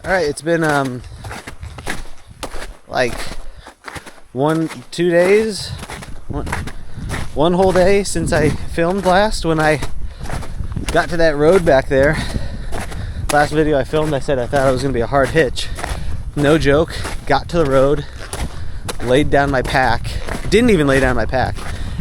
Alright, it's been like 2 days, one whole day since I filmed last. When I got to that road back there, last video I filmed, I said I thought it was going to be a hard hitch. No joke. Got to the road, laid down my pack, didn't even lay down my pack,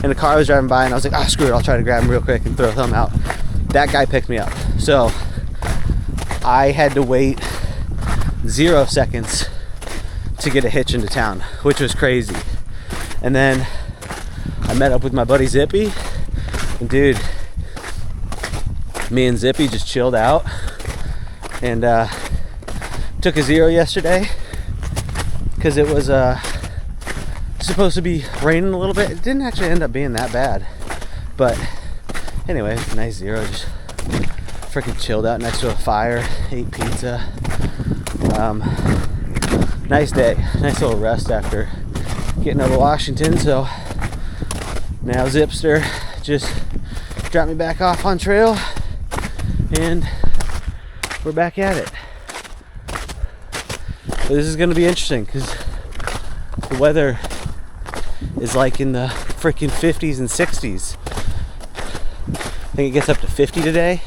and the car was driving by and I was like, ah, screw it, I'll try to grab him real quick and throw a thumb out. That guy picked me up. So I had to wait 0 seconds to get a hitch into town, which was crazy. And then I met up with my buddy Zippy, and dude, me and Zippy just chilled out and took a zero yesterday because it was supposed to be raining a little bit. It didn't actually end up being that bad, but anyway, it's a nice zero. Just freaking chilled out next to a fire, ate pizza. Nice day, nice little rest after getting over Washington. So now Zipster just dropped me back off on trail and we're back at it. But this is going to be interesting because the weather is like in the freaking 50s and 60s. I think it gets up to 50 today,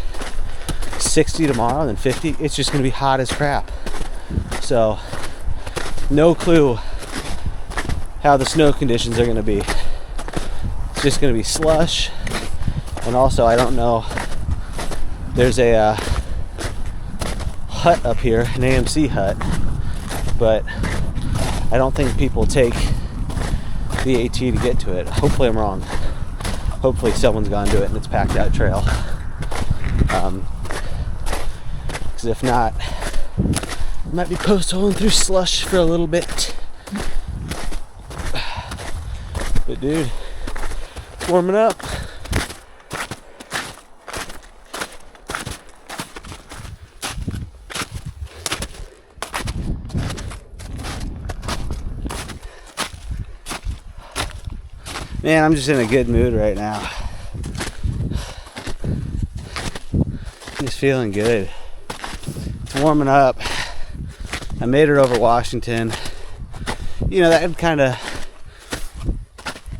60 tomorrow, and then 50. It's just going to be hot as crap. So no clue how the snow conditions are going to be. It's just going to be slush. And also, I don't know, there's a hut up here, an AMC hut, but I don't think people take the AT to get to it. Hopefully I'm wrong. Hopefully someone's gone to it and it's packed out trail. Because if not, I might be post-holing through slush for a little bit. But dude, it's warming up. Man, I'm just in a good mood right now. Just feeling good. It's warming up. I made it over Washington. You know, that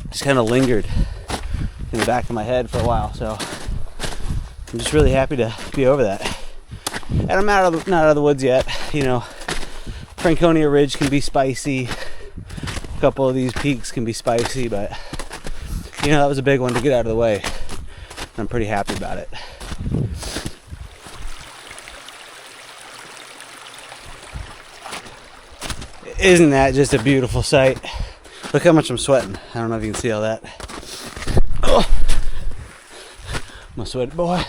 just kind of lingered in the back of my head for a while. So I'm just really happy to be over that. And I'm not out of the woods yet. You know, Franconia Ridge can be spicy. A couple of these peaks can be spicy, but you know, that was a big one to get out of the way. I'm pretty happy about it. Isn't that just a beautiful sight? Look how much I'm sweating. I don't know if you can see all that. Oh, I'm a sweaty boy.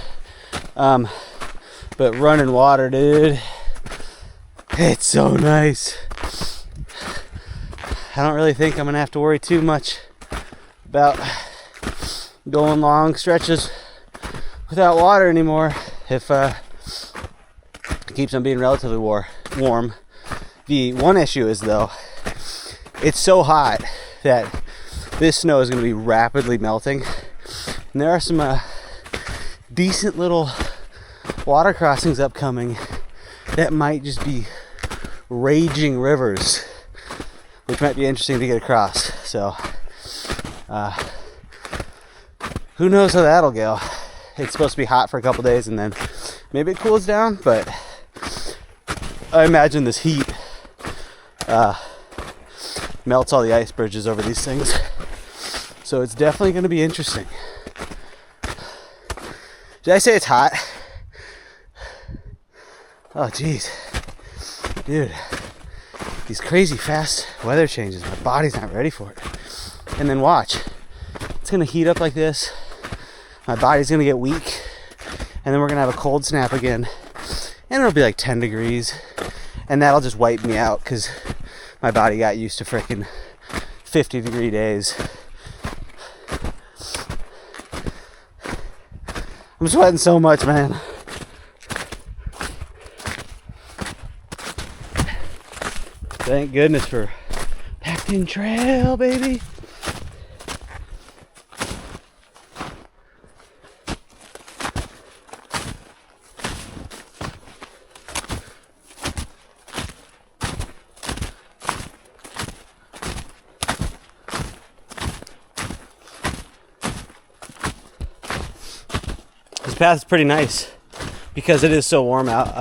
But running water, dude, it's so nice. I don't really think I'm gonna have to worry too much about going long stretches without water anymore if it keeps on being relatively warm. The one issue is, though, it's so hot that this snow is going to be rapidly melting, and there are some decent little water crossings upcoming that might just be raging rivers, which might be interesting to get across. So who knows how that'll go. It's supposed to be hot for a couple days and then maybe it cools down, but I imagine this heat melts all the ice bridges over these things. So it's definitely going to be interesting. Did I say it's hot? Oh geez, dude, these crazy fast weather changes, my body's not ready for it. And then watch, it's gonna heat up like this, my body's gonna get weak, and then we're gonna have a cold snap again, and it'll be like 10 degrees, and that'll just wipe me out because my body got used to freaking 50-degree days. I'm sweating so much, man. Thank goodness for packed in trail, baby. This path is pretty nice because it is so warm out.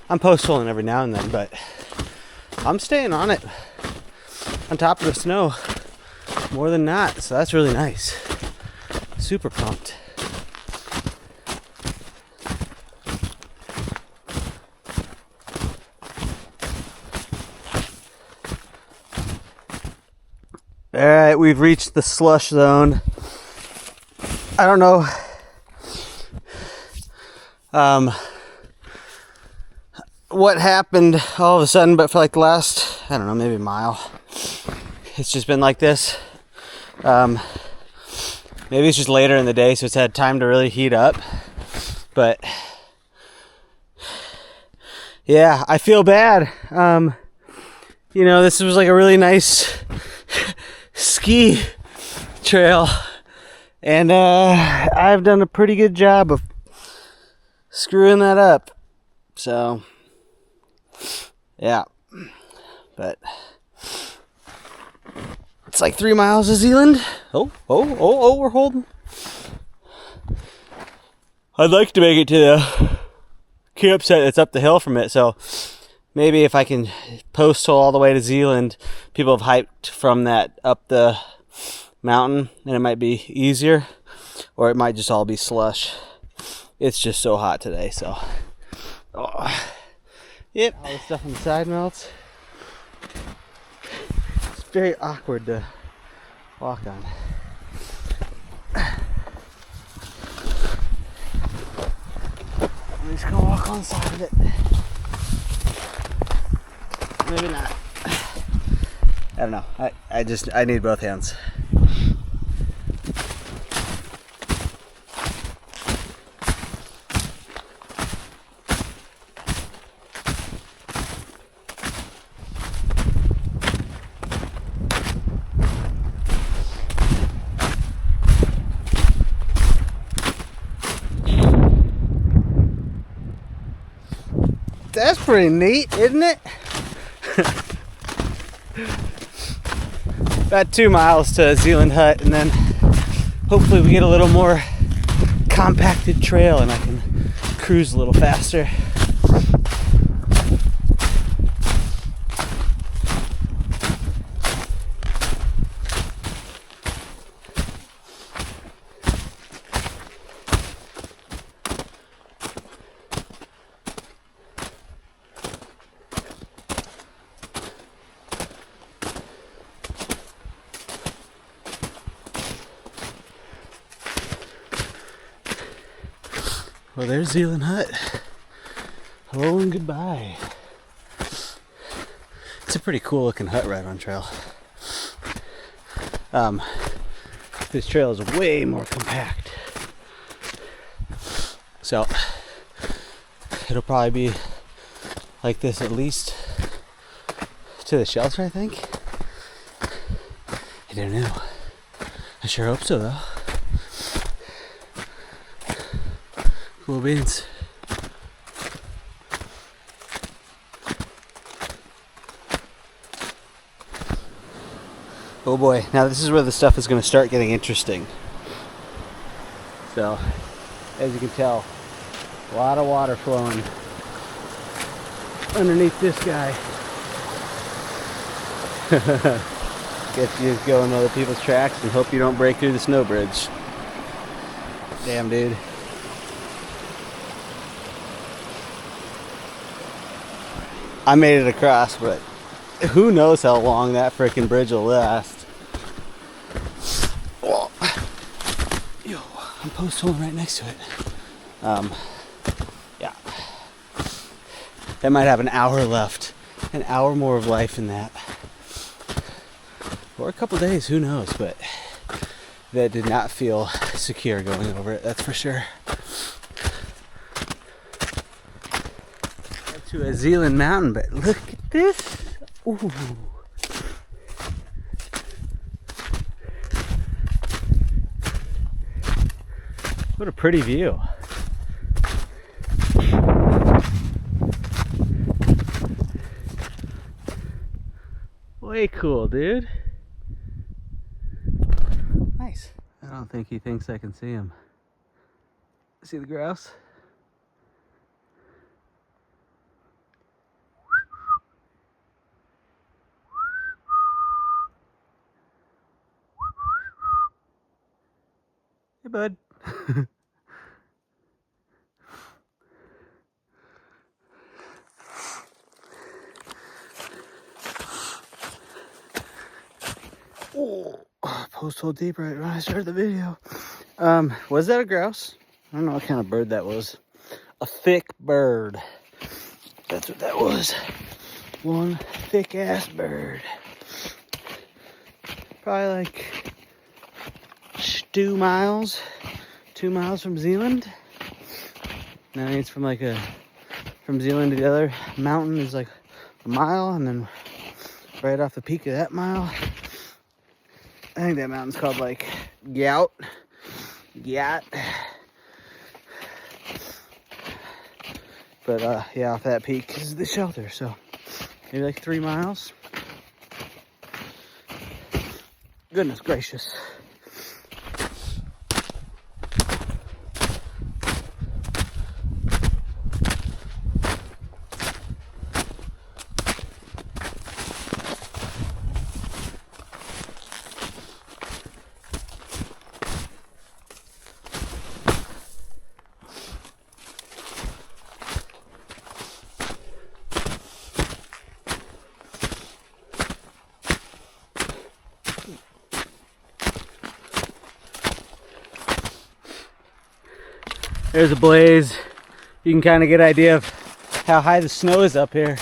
I'm post-holing every now and then, but I'm staying on it, on top of the snow, more than not. So that's really nice. Super pumped. All right, we've reached the slush zone. I don't know what happened all of a sudden, but for like the last, I don't know, maybe a mile, it's just been like this. Maybe it's just later in the day, so it's had time to really heat up. But yeah, I feel bad. You know, this was like a really nice ski trail, and I've done a pretty good job of screwing that up. So yeah, but it's like 3 miles to Zealand. Oh, we're holding. I'd like to make it to the campsite that's up the hill from it, so maybe if I can post hole all the way to Zealand, people have hiked from that up the mountain, and it might be easier, or it might just all be slush. It's just so hot today, so. Oh. Yep. All the stuff on the side melts. It's very awkward to walk on. I'm just gonna walk on the side of it. Maybe not. I don't know. I need both hands. That's pretty neat, isn't it? About 2 miles to Zealand Hut, and then hopefully we get a little more compacted trail and I can cruise a little faster. Well, there's Zealand Hut. Hello and goodbye. It's a pretty cool looking hut right on trail. This trail is way more compact. So it'll probably be like this at least to the shelter, I think. I don't know. I sure hope so, though. Cool beans. Oh boy, now this is where the stuff is going to start getting interesting. So, as you can tell, a lot of water flowing underneath this guy. Guess you just go on other people's tracks and hope you don't break through the snow bridge. Damn, dude. I made it across, but who knows how long that freaking bridge will last. Oh. Yo, I'm post holing right next to it. Yeah. That might have an hour left. An hour more of life in that. Or a couple days, who knows, but that did not feel secure going over it, that's for sure. To a Zealand mountain, but look at this. Ooh. What a pretty view. Way cool, dude. Nice. I don't think he thinks I can see him. See the grouse? Hey, bud. Oh, post hole deep right when I started the video. Was that a grouse? I don't know what kind of bird that was. A thick bird. That's what that was. One thick ass bird. Probably like 2 miles. 2 miles from Zealand. Now it's from Zealand to the other mountain is like a mile, and then right off the peak of that mile, I think that mountain's called like Guyot. But yeah, off that peak is the shelter, so maybe like 3 miles. Goodness gracious. There's a blaze. You can kind of get an idea of how high the snow is up here.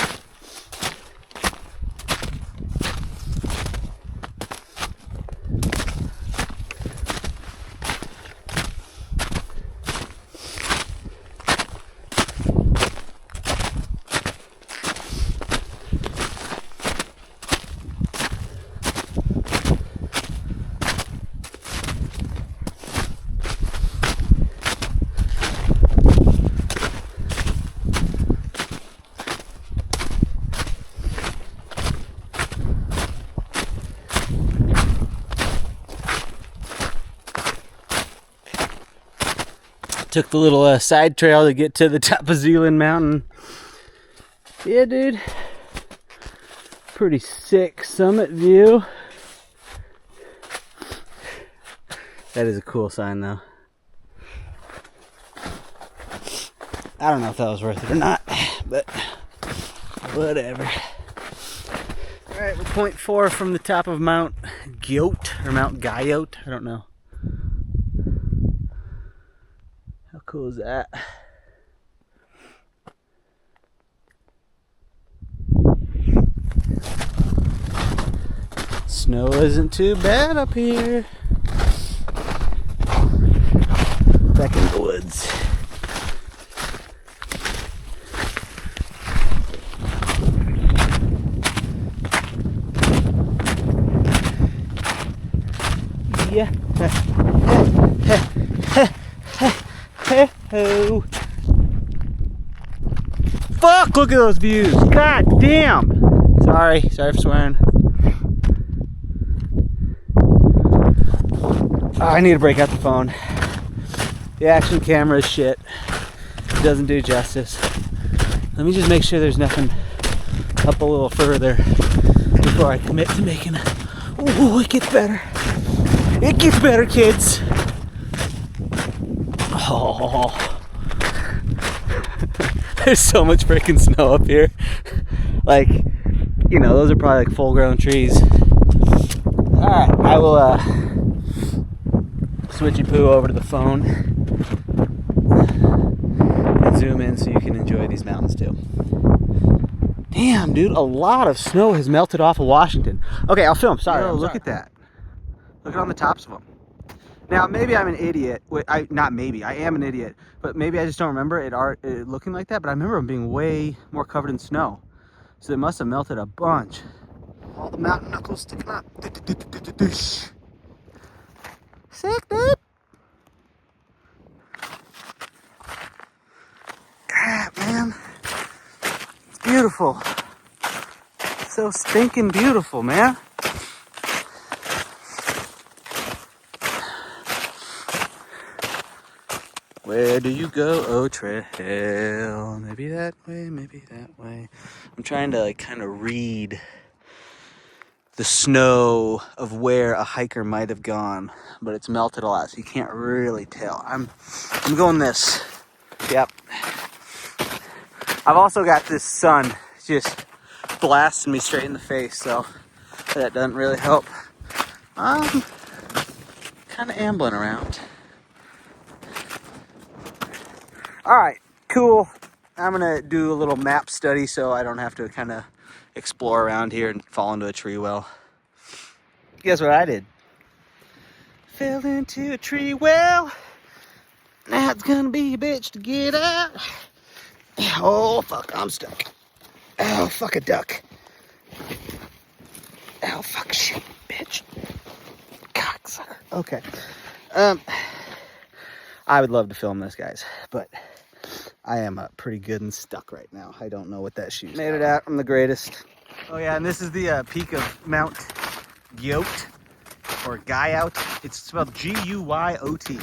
Took the little side trail to get to the top of Zealand Mountain. Yeah, dude. Pretty sick summit view. That is a cool sign, though. I don't know if that was worth it or not, but whatever. Alright, we're 0.4 from the top of Mount Guyot, or Mount Guyot, I don't know. How cool is that? Snow isn't too bad up here. Back in the woods. Yeah. Hey-ho. Fuck, look at those views. God damn. Sorry for swearing. Oh, I need to break out the phone. The action camera is shit. It doesn't do justice. Let me just make sure there's nothing up a little further before I commit to making it. Ooh, it gets better. It gets better, kids. Oh. There's so much freaking snow up here. Like, you know, those are probably like full grown trees. Alright, I will switchy poo over to the phone and zoom in so you can enjoy these mountains too. Damn, dude, a lot of snow has melted off of Washington. Okay, I'll film. Sorry. Look at that. Look at on the tops of them. Now, maybe I'm an idiot. Not maybe. I am an idiot. But maybe I just don't remember it looking like that. But I remember them being way more covered in snow. So they must have melted a bunch. All the mountain knuckles sticking up. Sick, dude. God, man. It's beautiful. So stinking beautiful, man. Where do you go, oh trail? Maybe that way, maybe that way. I'm trying to like kind of read the snow of where a hiker might have gone, but it's melted a lot, so you can't really tell. I'm going this. Yep. I've also got this sun just blasting me straight in the face, so that doesn't really help. I'm kind of ambling around. All right, cool. I'm gonna do a little map study so I don't have to kind of explore around here and fall into a tree well. Guess what I did? Fell into a tree well. Now it's gonna be a bitch to get out. Oh fuck, I'm stuck. Oh fuck, a duck. Oh fuck, shit, bitch. Cocksucker. Okay. I would love to film this, guys, but I am pretty good and stuck right now. I don't know what that shoe's. Made it out. I'm the greatest. Oh yeah, and this is the peak of Mount Guyot, or Guyot. It's spelled G-U-Y-O-T.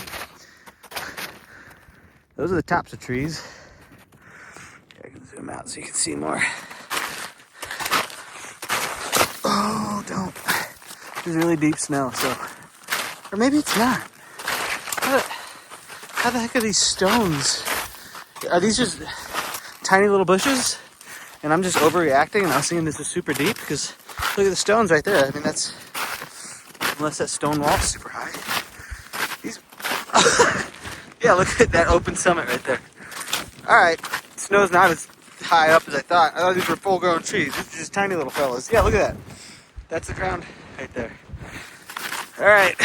Those are the tops of trees. I can zoom out so you can see more. Oh, don't. There's really deep snow, so. Or maybe it's not. How the heck are these stones? Are these just tiny little bushes? And I'm just overreacting and I was thinking this is super deep because look at the stones right there. I mean, that's, unless that stone wall's super high. These, yeah, look at that open summit right there. All right, snow's not as high up as I thought. I thought these were full grown trees. These are just tiny little fellas. Yeah, look at that. That's the ground right there. All right.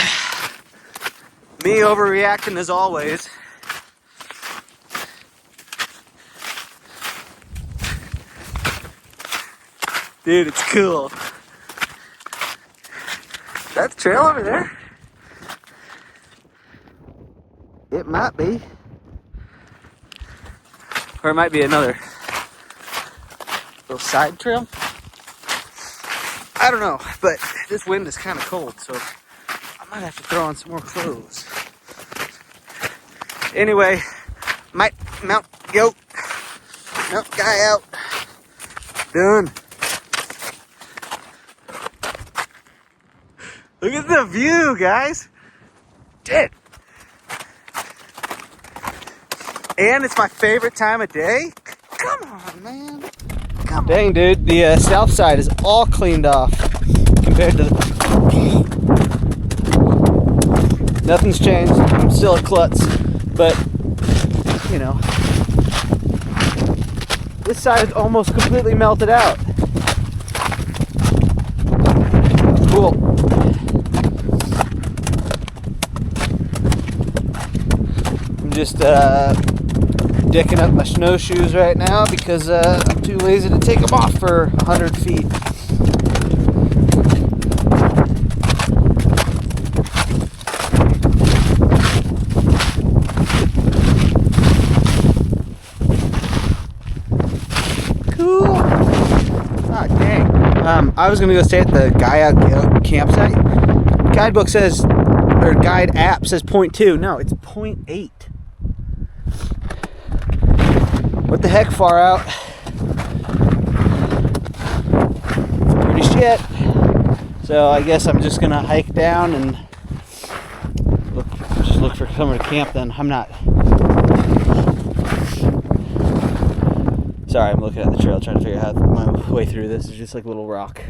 Me overreacting as always. Dude, it's cool. Is that the trail over there? It might be. Or it might be another little side trail. I don't know, but this wind is kind of cold, so I might have to throw on some more clothes. Anyway, Mount Guyot. Mount Guyot. Done. Look at the view, guys. Shit. And it's my favorite time of day. Come on, man. Come on. Dang, dude. The south side is all cleaned off compared to the... Nothing's changed. I'm still at Klutz. But, you know, this side is almost completely melted out. Cool. I'm just decking up my snowshoes right now because I'm too lazy to take them off for 100 feet. Cool. Ah, dang. I was gonna go stay at the Guyot campsite. Guidebook says, or guide app says 0.2. No, it's 0.8. What the heck, far out. Pretty shit. So I guess I'm just gonna hike down and look for somewhere to camp then. I'm not. Sorry, I'm looking at the trail trying to figure out my way through this. It's just like little rock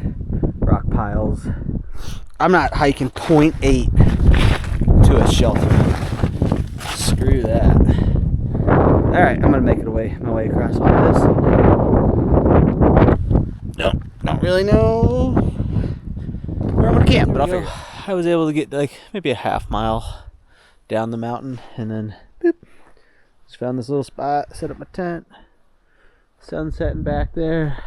piles. I'm not hiking 0.8 to a shelter. Screw that. Alright, I'm gonna make my way across all this. Don't really know where I'm gonna camp, but I'll figure it out. I was able to get like maybe a half mile down the mountain and then boop. Just found this little spot, set up my tent. Sun setting back there.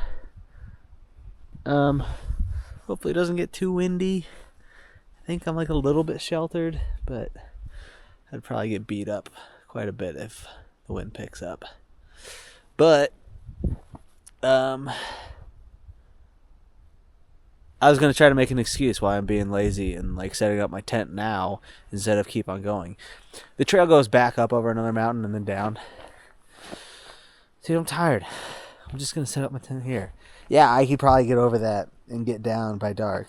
Hopefully it doesn't get too windy. I think I'm like a little bit sheltered, but I'd probably get beat up quite a bit if the wind picks up. But I was going to try to make an excuse why I'm being lazy and like setting up my tent now instead of keep on going. The trail goes back up over another mountain and then down. Dude, I'm tired. I'm just going to set up my tent here. Yeah, I could probably get over that and get down by dark.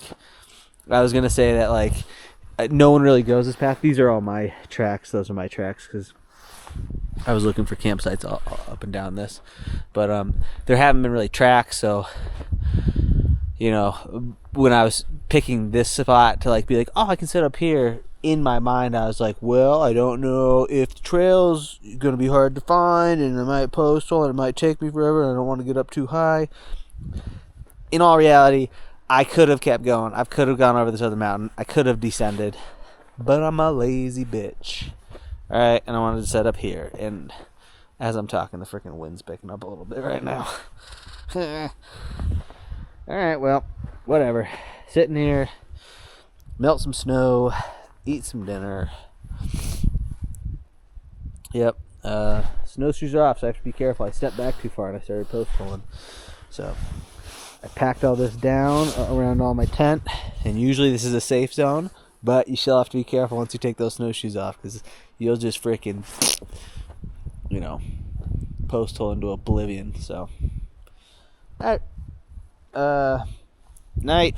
I was going to say that like no one really goes this path. These are all my tracks. Those are my tracks because I was looking for campsites all up and down this. But there haven't been really tracks, so you know, when I was picking this spot to like be like, oh, I can sit up here, in my mind I was like, well, I don't know if the trail's gonna be hard to find and it might postal and it might take me forever and I don't want to get up too high. In all reality, I could have kept going. I could have gone over this other mountain. I could have descended, but I'm a lazy bitch. Alright, and I wanted to set up here, and as I'm talking, the freaking wind's picking up a little bit right now. Alright, well, whatever. Sitting here, melt some snow, eat some dinner. Yep, snowshoes are off, so I have to be careful. I stepped back too far and I started post-pulling. So, I packed all this down around all my tent, and usually this is a safe zone, but you still have to be careful once you take those snowshoes off, because you'll just freaking, you know, post-hole into oblivion, so. Alright. Night.